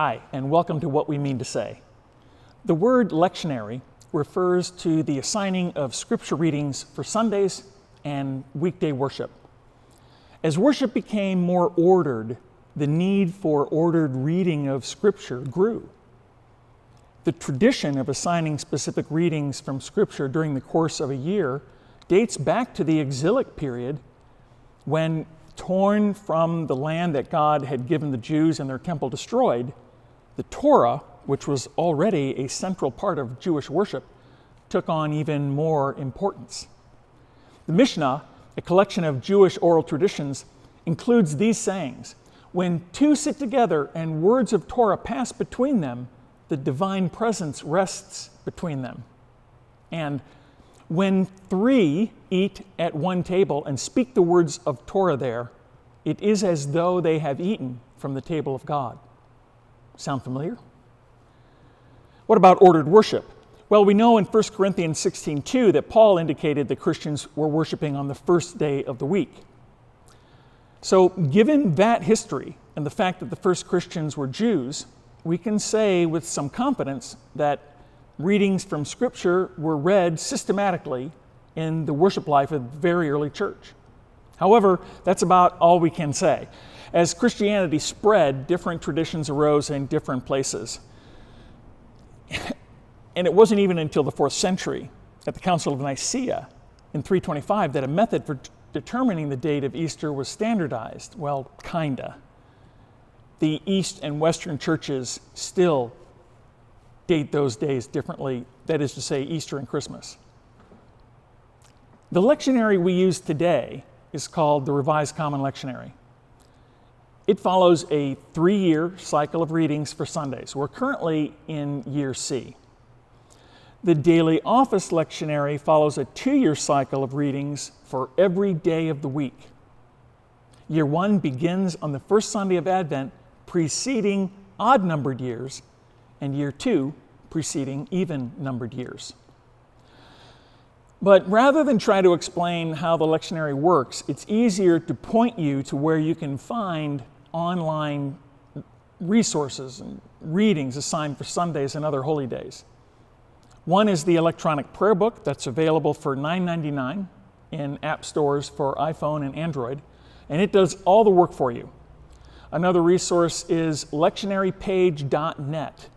Hi, and welcome to What We Mean to Say. The word lectionary refers to the assigning of scripture readings for Sundays and weekday worship. As worship became more ordered, the need for ordered reading of scripture grew. The tradition of assigning specific readings from scripture during the course of a year dates back to the exilic period when, torn from the land that God had given the Jews and their temple destroyed, the Torah, which was already a central part of Jewish worship, took on even more importance. The Mishnah, a collection of Jewish oral traditions, includes these sayings: "When two sit together and words of Torah pass between them, the divine presence rests between them." And "When three eat at one table and speak the words of Torah there, it is as though they have eaten from the table of God." Sound familiar? What about ordered worship? Well, we know in 1 Corinthians 16:2 that Paul indicated that Christians were worshiping on the first day of the week. So, given that history and the fact that the first Christians were Jews, we can say with some confidence that readings from Scripture were read systematically in the worship life of the very early church. However, that's about all we can say. As Christianity spread, different traditions arose in different places. And it wasn't even until the 4th century, at the Council of Nicaea in 325, that a method for determining the date of Easter was standardized. Well, kinda. The East and Western churches still date those days differently, that is to say, Easter and Christmas. The lectionary we use today is called the Revised Common Lectionary. It follows a 3-year cycle of readings for Sundays. We're currently in year C. The Daily Office Lectionary follows a 2-year cycle of readings for every day of the week. Year 1 begins on the first Sunday of Advent, preceding odd-numbered years, and year 2 preceding even-numbered years. But rather than try to explain how the lectionary works, it's easier to point you to where you can find online resources and readings assigned for Sundays and other holy days. One is the electronic prayer book that's available for $9.99 in app stores for iPhone and Android, and it does all the work for you. Another resource is lectionarypage.net.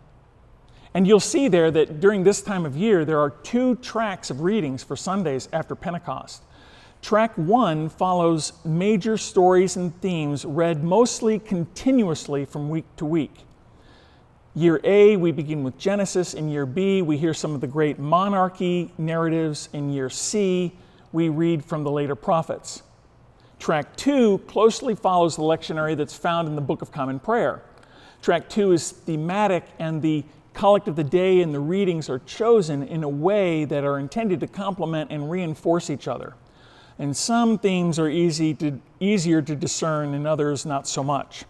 And you'll see there that during this time of year, there are 2 tracks of readings for Sundays after Pentecost. Track 1 follows major stories and themes read mostly continuously from week to week. Year A, we begin with Genesis. In year B, we hear some of the great monarchy narratives. In year C, we read from the later prophets. Track 2 closely follows the lectionary that's found in the Book of Common Prayer. Track 2 is thematic, and the collect of the day and the readings are chosen in a way that are intended to complement and reinforce each other. And some themes are easier to discern and others not so much.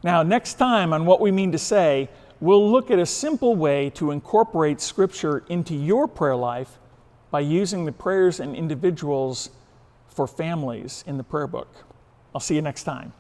Now, next time on What We Mean to Say, we'll look at a simple way to incorporate Scripture into your prayer life by using the prayers and individuals for families in the prayer book. I'll see you next time.